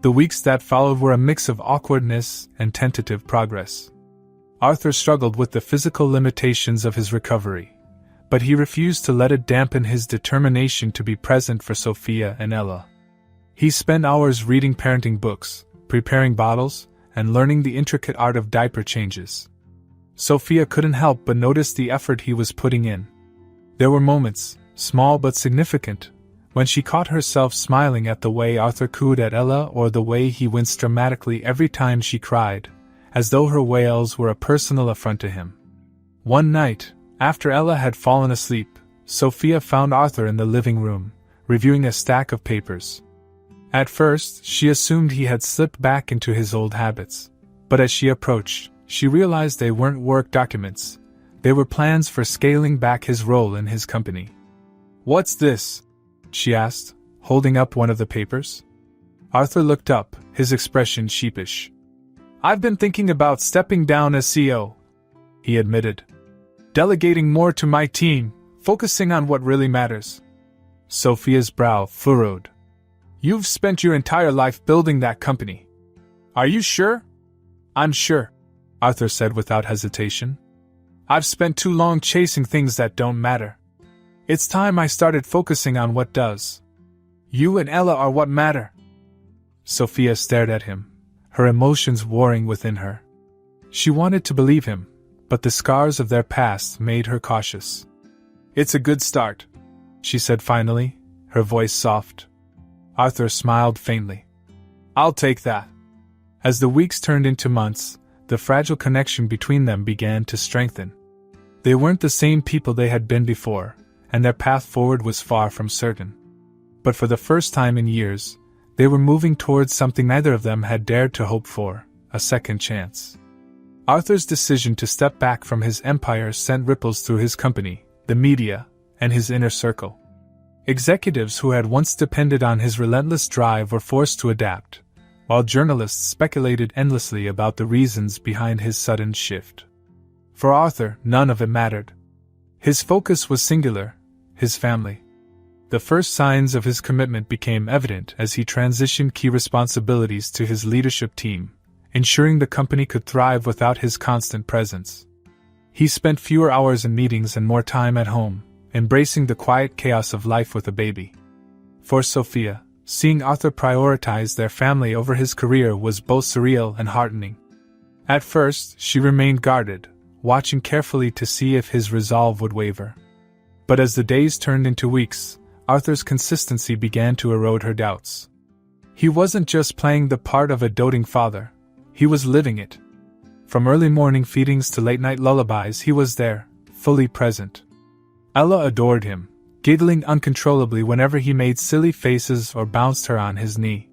The weeks that followed were a mix of awkwardness and tentative progress. Arthur struggled with the physical limitations of his recovery, but he refused to let it dampen his determination to be present for Sophia and Ella. He spent hours reading parenting books, preparing bottles, and learning the intricate art of diaper changes. Sophia couldn't help but notice the effort he was putting in. There were moments, small but significant, when she caught herself smiling at the way Arthur cooed at Ella or the way he winced dramatically every time she cried, as though her wails were a personal affront to him. One night, after Ella had fallen asleep, Sophia found Arthur in the living room, reviewing a stack of papers. At first, she assumed he had slipped back into his old habits, but as she approached, she realized they weren't work documents. They were plans for scaling back his role in his company. "What's this?" she asked, holding up one of the papers. Arthur looked up, his expression sheepish. "I've been thinking about stepping down as CEO," he admitted. "Delegating more to my team, focusing on what really matters." Sophia's brow furrowed. You've spent your entire life building that company. Are you sure? I'm sure, Arthur said without hesitation. I've spent too long chasing things that don't matter. It's time I started focusing on what does. You and Ella are what matter. Sophia stared at him, her emotions warring within her. She wanted to believe him, but the scars of their past made her cautious. It's a good start, she said finally, her voice soft. Arthur smiled faintly. I'll take that. As the weeks turned into months, the fragile connection between them began to strengthen. They weren't the same people they had been before, and their path forward was far from certain. But for the first time in years, they were moving towards something neither of them had dared to hope for, a second chance. Arthur's decision to step back from his empire sent ripples through his company, the media, and his inner circle. Executives who had once depended on his relentless drive were forced to adapt, while journalists speculated endlessly about the reasons behind his sudden shift. For Arthur, none of it mattered. His focus was singular: his family. The first signs of his commitment became evident as he transitioned key responsibilities to his leadership team, ensuring the company could thrive without his constant presence. He spent fewer hours in meetings and more time at home, embracing the quiet chaos of life with a baby. For Sophia, seeing Arthur prioritize their family over his career was both surreal and heartening. At first, she remained guarded, watching carefully to see if his resolve would waver. But as the days turned into weeks, Arthur's consistency began to erode her doubts. He wasn't just playing the part of a doting father, he was living it. From early morning feedings to late-night lullabies, he was there, fully present. Ella adored him, giggling uncontrollably whenever he made silly faces or bounced her on his knee.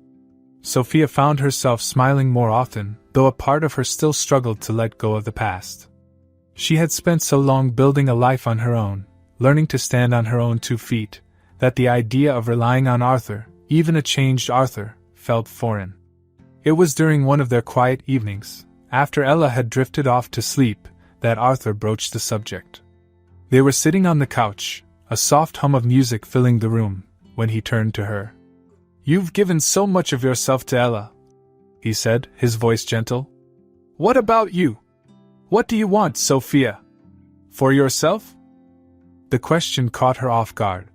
Sophia found herself smiling more often, though a part of her still struggled to let go of the past. She had spent so long building a life on her own, learning to stand on her own 2 feet, that the idea of relying on Arthur, even a changed Arthur, felt foreign. It was during one of their quiet evenings, after Ella had drifted off to sleep, that Arthur broached the subject. They were sitting on the couch, a soft hum of music filling the room, when he turned to her. You've given so much of yourself to Ella, he said, his voice gentle. What about you? What do you want, Sophia? For yourself? The question caught her off guard.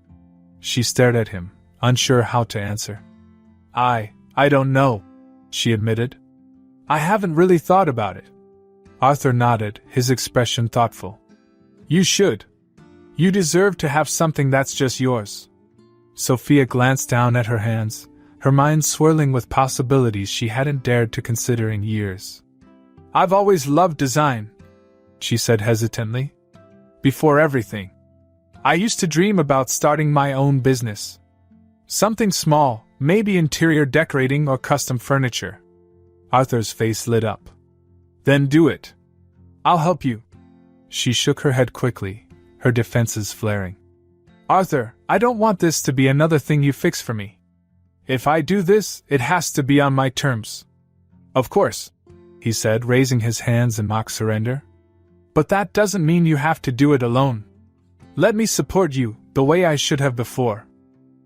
She stared at him, unsure how to answer. I don't know, she admitted. I haven't really thought about it. Arthur nodded, his expression thoughtful. You should. You deserve to have something that's just yours. Sophia glanced down at her hands, her mind swirling with possibilities she hadn't dared to consider in years. I've always loved design, she said hesitantly. Before everything. I used to dream about starting my own business. Something small, maybe interior decorating or custom furniture. Arthur's face lit up. Then do it. I'll help you. She shook her head quickly, her defenses flaring. Arthur, I don't want this to be another thing you fix for me. If I do this, it has to be on my terms. Of course, he said, raising his hands in mock surrender. But that doesn't mean you have to do it alone. Let me support you, the way I should have before.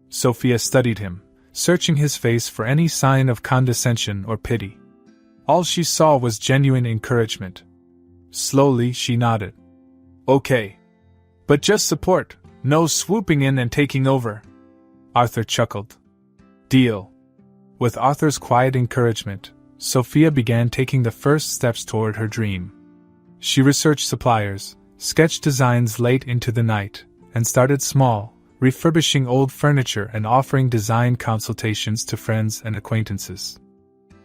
Sophia studied him, searching his face for any sign of condescension or pity. All she saw was genuine encouragement. Slowly, she nodded. Okay. But just support, no swooping in and taking over. Arthur chuckled. Deal. With Arthur's quiet encouragement, Sophia began taking the first steps toward her dream. She researched suppliers, sketched designs late into the night, and started small, refurbishing old furniture and offering design consultations to friends and acquaintances.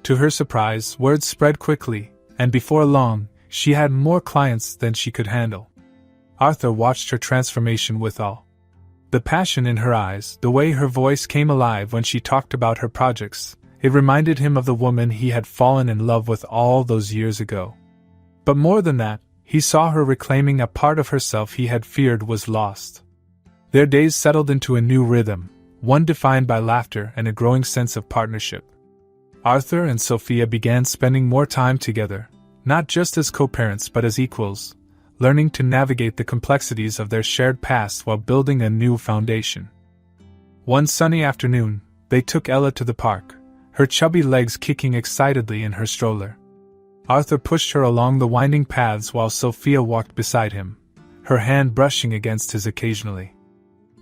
To her surprise, word spread quickly, and before long, she had more clients than she could handle. Arthur watched her transformation with awe. The passion in her eyes, the way her voice came alive when she talked about her projects, it reminded him of the woman he had fallen in love with all those years ago. But more than that, he saw her reclaiming a part of herself he had feared was lost. Their days settled into a new rhythm, one defined by laughter and a growing sense of partnership. Arthur and Sophia began spending more time together, not just as co-parents but as equals, learning to navigate the complexities of their shared past while building a new foundation. One sunny afternoon, They took Ella to the park, her chubby legs kicking excitedly in her stroller. Arthur pushed her along the winding paths while Sophia walked beside him, her hand brushing against his occasionally.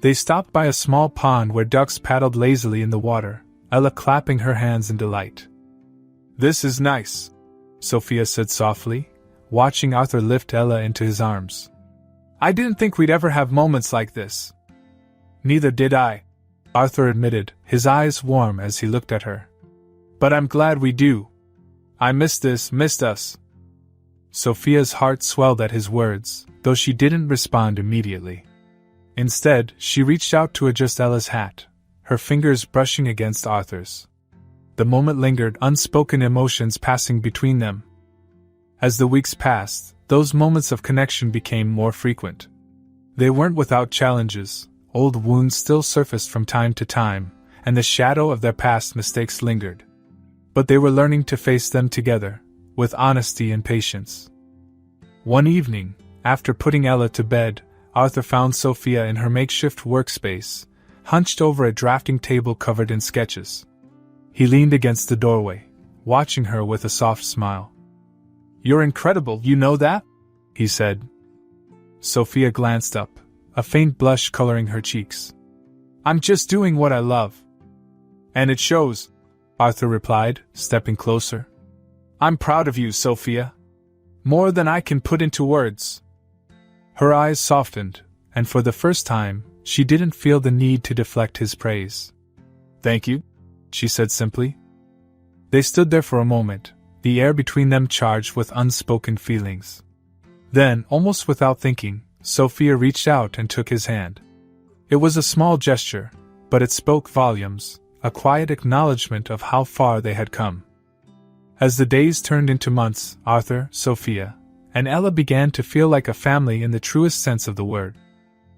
They stopped by a small pond where ducks paddled lazily in the water, Ella clapping her hands in delight. "This is nice," Sophia said softly, watching Arthur lift Ella into his arms. "I didn't think we'd ever have moments like this." "Neither did I," Arthur admitted, his eyes warm as he looked at her. "But I'm glad we do. I missed us." Sophia's heart swelled at his words, though she didn't respond immediately. Instead, she reached out to adjust Ella's hat, her fingers brushing against Arthur's. The moment lingered, unspoken emotions passing between them. As the weeks passed, those moments of connection became more frequent. They weren't without challenges. Old wounds still surfaced from time to time, and the shadow of their past mistakes lingered. But they were learning to face them together, with honesty and patience. One evening, after putting Ella to bed, Arthur found Sophia in her makeshift workspace, hunched over a drafting table covered in sketches. He leaned against the doorway, watching her with a soft smile. "You're incredible, you know that?" he said. Sophia glanced up, a faint blush coloring her cheeks. "I'm just doing what I love." "And it shows," Arthur replied, stepping closer. "I'm proud of you, Sophia. More than I can put into words." Her eyes softened, and for the first time, she didn't feel the need to deflect his praise. "Thank you," she said simply. They stood there for a moment, the air between them charged with unspoken feelings. Then, almost without thinking, Sophia reached out and took his hand. It was a small gesture, but it spoke volumes, a quiet acknowledgement of how far they had come. As the days turned into months, Arthur, Sophia, and Ella began to feel like a family in the truest sense of the word.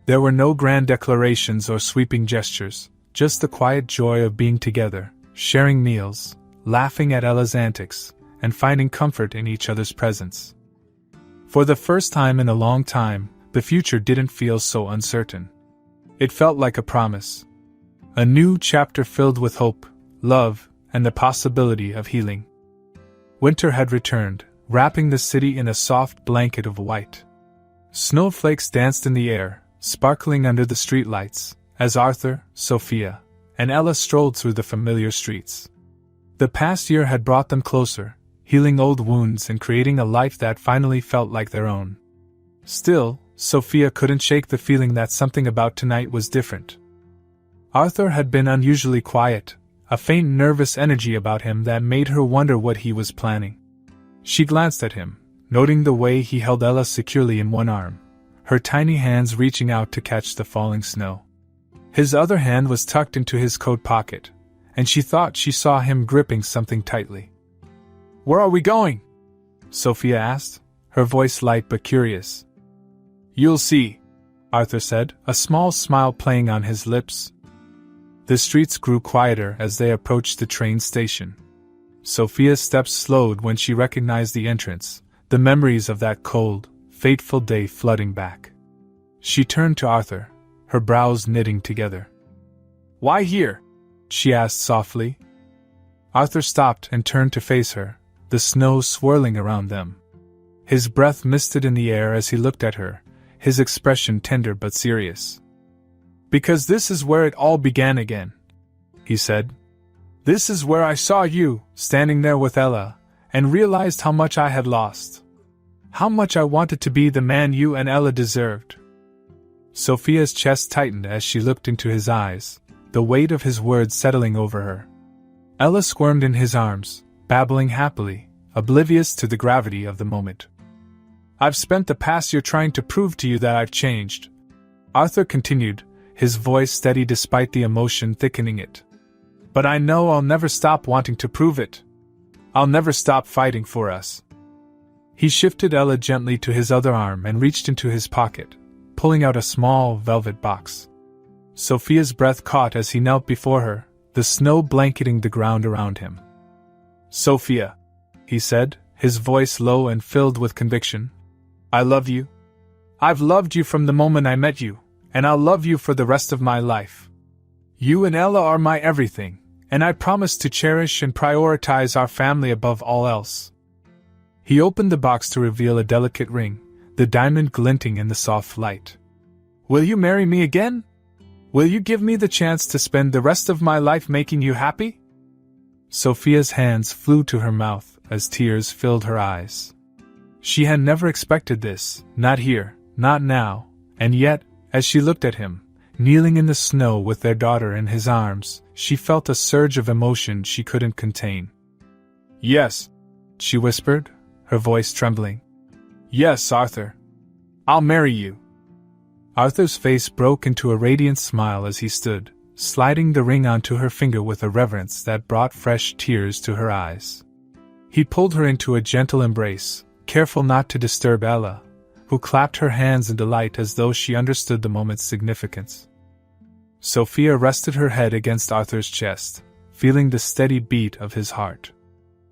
There were no grand declarations or sweeping gestures, just the quiet joy of being together, sharing meals, laughing at Ella's antics, and finding comfort in each other's presence. For the first time in a long time, the future didn't feel so uncertain. It felt like a promise. A new chapter filled with hope, love, and the possibility of healing. Winter had returned, wrapping the city in a soft blanket of white. Snowflakes danced in the air, sparkling under the streetlights, as Arthur, Sophia, and Ella strolled through the familiar streets. The past year had brought them closer, healing old wounds and creating a life that finally felt like their own. Still, Sophia couldn't shake the feeling that something about tonight was different. Arthur had been unusually quiet, a faint nervous energy about him that made her wonder what he was planning. She glanced at him, noting the way he held Ella securely in one arm, her tiny hands reaching out to catch the falling snow. His other hand was tucked into his coat pocket, and she thought she saw him gripping something tightly. "Where are we going?" Sophia asked, her voice light but curious. "You'll see," Arthur said, a small smile playing on his lips. The streets grew quieter as they approached the train station. Sophia's steps slowed when she recognized the entrance, the memories of that cold, fateful day flooding back. She turned to Arthur, her brows knitting together. "Why here?" she asked softly. Arthur stopped and turned to face her, the snow swirling around them. His breath misted in the air as he looked at her, his expression tender but serious. "Because this is where it all began again," he said. "This is where I saw you, standing there with Ella, and realized how much I had lost. How much I wanted to be the man you and Ella deserved." Sophia's chest tightened as she looked into his eyes, the weight of his words settling over her. Ella squirmed in his arms, babbling happily, oblivious to the gravity of the moment. "I've spent the past year trying to prove to you that I've changed," Arthur continued, his voice steady despite the emotion thickening it. "But I know I'll never stop wanting to prove it. I'll never stop fighting for us." He shifted Ella gently to his other arm and reached into his pocket, pulling out a small velvet box. Sophia's breath caught as he knelt before her, the snow blanketing the ground around him. "Sophia," he said, his voice low and filled with conviction, "I love you. I've loved you from the moment I met you, and I'll love you for the rest of my life. You and Ella are my everything, and I promise to cherish and prioritize our family above all else." He opened the box to reveal a delicate ring, the diamond glinting in the soft light. "Will you marry me again? Will you give me the chance to spend the rest of my life making you happy?" Sophia's hands flew to her mouth as tears filled her eyes. She had never expected this, not here, not now, and yet, as she looked at him, kneeling in the snow with their daughter in his arms, she felt a surge of emotion she couldn't contain. "Yes," she whispered, her voice trembling. "Yes, Arthur. I'll marry you." Arthur's face broke into a radiant smile as he stood, sliding the ring onto her finger with a reverence that brought fresh tears to her eyes. He pulled her into a gentle embrace, careful not to disturb Ella, who clapped her hands in delight as though she understood the moment's significance. Sophia rested her head against Arthur's chest, feeling the steady beat of his heart.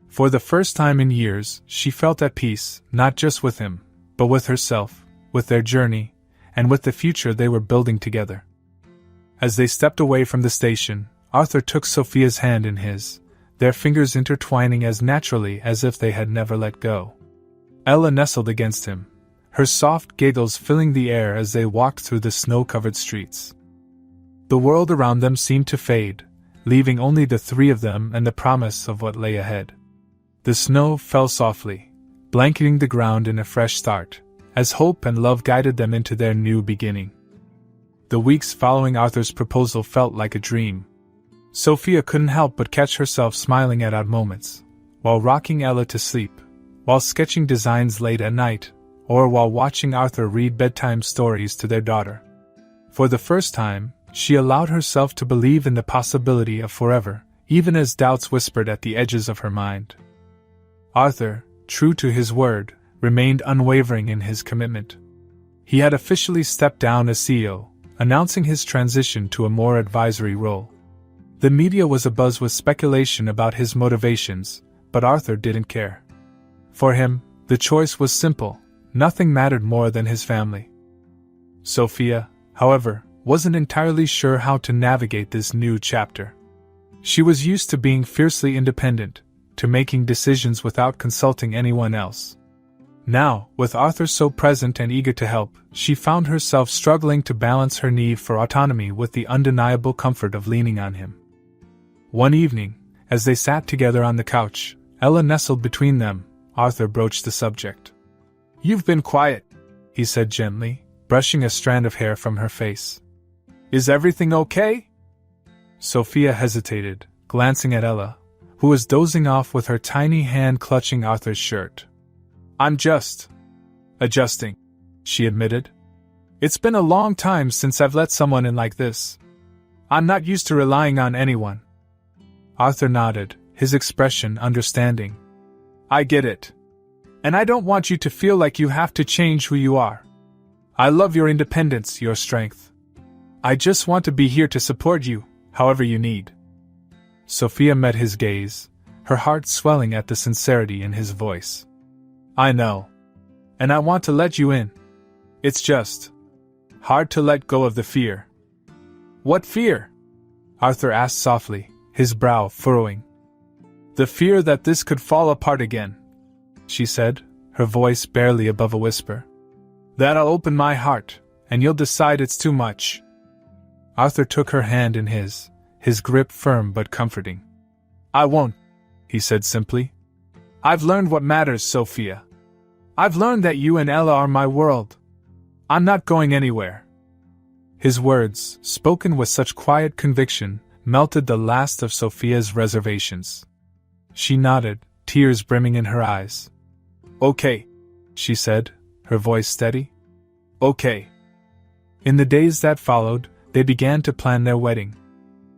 For the first time in years, she felt at peace, not just with him, but with herself, with their journey, and with the future they were building together. As they stepped away from the station, Arthur took Sophia's hand in his, their fingers intertwining as naturally as if they had never let go. Ella nestled against him, her soft giggles filling the air as they walked through the snow-covered streets. The world around them seemed to fade, leaving only the three of them and the promise of what lay ahead. The snow fell softly, blanketing the ground in a fresh start, as hope and love guided them into their new beginning. The weeks following Arthur's proposal felt like a dream. Sophia couldn't help but catch herself smiling at odd moments, while rocking Ella to sleep, while sketching designs late at night, or while watching Arthur read bedtime stories to their daughter. For the first time, she allowed herself to believe in the possibility of forever, even as doubts whispered at the edges of her mind. Arthur, true to his word, remained unwavering in his commitment. He had officially stepped down as CEO, announcing his transition to a more advisory role. The media was abuzz with speculation about his motivations, but Arthur didn't care. For him, the choice was simple: nothing mattered more than his family. Sophia, however, wasn't entirely sure how to navigate this new chapter. She was used to being fiercely independent, to making decisions without consulting anyone else. Now, with Arthur so present and eager to help, she found herself struggling to balance her need for autonomy with the undeniable comfort of leaning on him. One evening, as they sat together on the couch, Ella nestled between them, Arthur broached the subject. "You've been quiet," he said gently, brushing a strand of hair from her face. "Is everything okay?" Sophia hesitated, glancing at Ella, who was dozing off with her tiny hand clutching Arthur's shirt. "I'm just adjusting," she admitted. "It's been a long time since I've let someone in like this. I'm not used to relying on anyone." Arthur nodded, his expression understanding. "I get it. And I don't want you to feel like you have to change who you are. I love your independence, your strength. I just want to be here to support you, however you need." Sophia met his gaze, her heart swelling at the sincerity in his voice. "I know. And I want to let you in. It's just hard to let go of the fear." "What fear?" Arthur asked softly, his brow furrowing. "The fear that this could fall apart again," she said, her voice barely above a whisper. "That I'll open my heart, and you'll decide it's too much." Arthur took her hand in his grip firm but comforting. "I won't," he said simply. "I've learned what matters, Sophia. I've learned that you and Ella are my world. I'm not going anywhere." His words, spoken with such quiet conviction, melted the last of Sophia's reservations. She nodded, tears brimming in her eyes. "Okay," she said, her voice steady. "Okay." In the days that followed, they began to plan their wedding.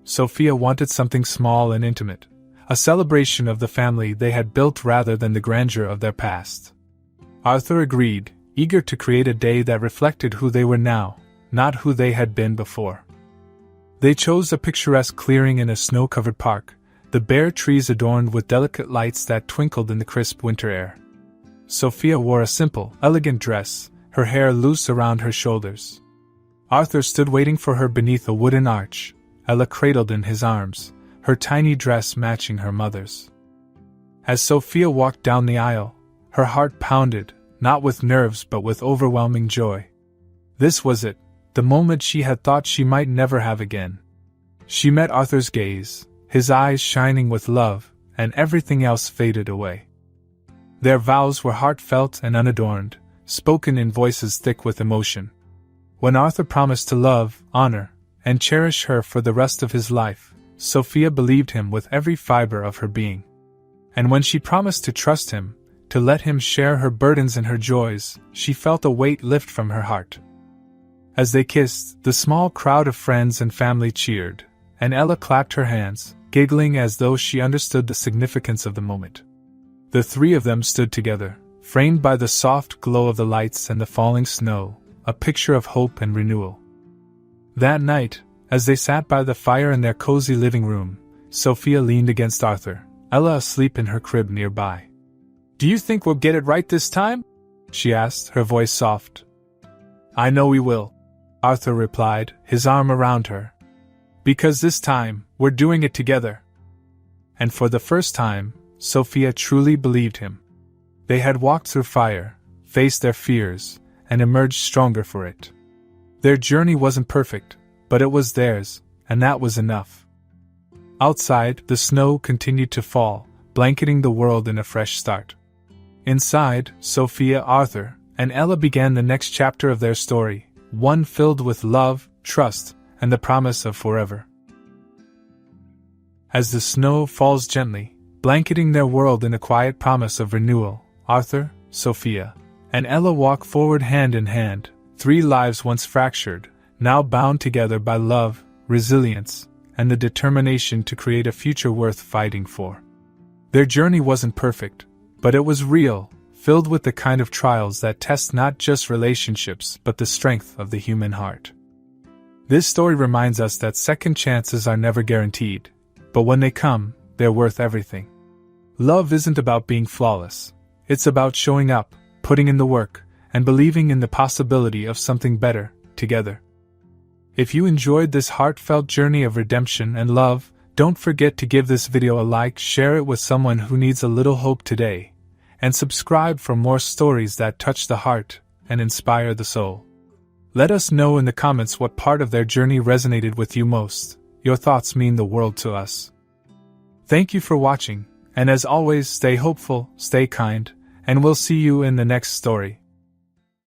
Sophia wanted something small and intimate, a celebration of the family they had built rather than the grandeur of their past. Arthur agreed, eager to create a day that reflected who they were now, not who they had been before. They chose a picturesque clearing in a snow-covered park, the bare trees adorned with delicate lights that twinkled in the crisp winter air. Sophia wore a simple, elegant dress, her hair loose around her shoulders. Arthur stood waiting for her beneath a wooden arch, Ella cradled in his arms, her tiny dress matching her mother's. As Sophia walked down the aisle, her heart pounded, not with nerves but with overwhelming joy. This was it, the moment she had thought she might never have again. She met Arthur's gaze, his eyes shining with love, and everything else faded away. Their vows were heartfelt and unadorned, spoken in voices thick with emotion. When Arthur promised to love, honor, and cherish her for the rest of his life, Sophia believed him with every fiber of her being. And when she promised to trust him, to let him share her burdens and her joys, she felt a weight lift from her heart. As they kissed, the small crowd of friends and family cheered, and Ella clapped her hands, giggling as though she understood the significance of the moment. The three of them stood together, framed by the soft glow of the lights and the falling snow, a picture of hope and renewal. That night, as they sat by the fire in their cozy living room, Sophia leaned against Arthur, Ella asleep in her crib nearby. "Do you think we'll get it right this time?" she asked, her voice soft. "I know we will," Arthur replied, his arm around her. "Because this time, we're doing it together." And for the first time, Sophia truly believed him. They had walked through fire, faced their fears, and emerged stronger for it. Their journey wasn't perfect, but it was theirs, and that was enough. Outside, the snow continued to fall, blanketing the world in a fresh start. Inside, Sophia, Arthur, and Ella began the next chapter of their story, one filled with love, trust, and the promise of forever. As the snow falls gently, blanketing their world in a quiet promise of renewal, Arthur, Sophia, and Ella walk forward hand in hand, three lives once fractured, now bound together by love, resilience, and the determination to create a future worth fighting for. Their journey wasn't perfect, but it was real, filled with the kind of trials that test not just relationships but the strength of the human heart. This story reminds us that second chances are never guaranteed, but when they come, they're worth everything. Love isn't about being flawless. It's about showing up, putting in the work, and believing in the possibility of something better, together. If you enjoyed this heartfelt journey of redemption and love, don't forget to give this video a like, share it with someone who needs a little hope today, and subscribe for more stories that touch the heart and inspire the soul. Let us know in the comments what part of their journey resonated with you most. Your thoughts mean the world to us. Thank you for watching, and as always, stay hopeful, stay kind, and we'll see you in the next story.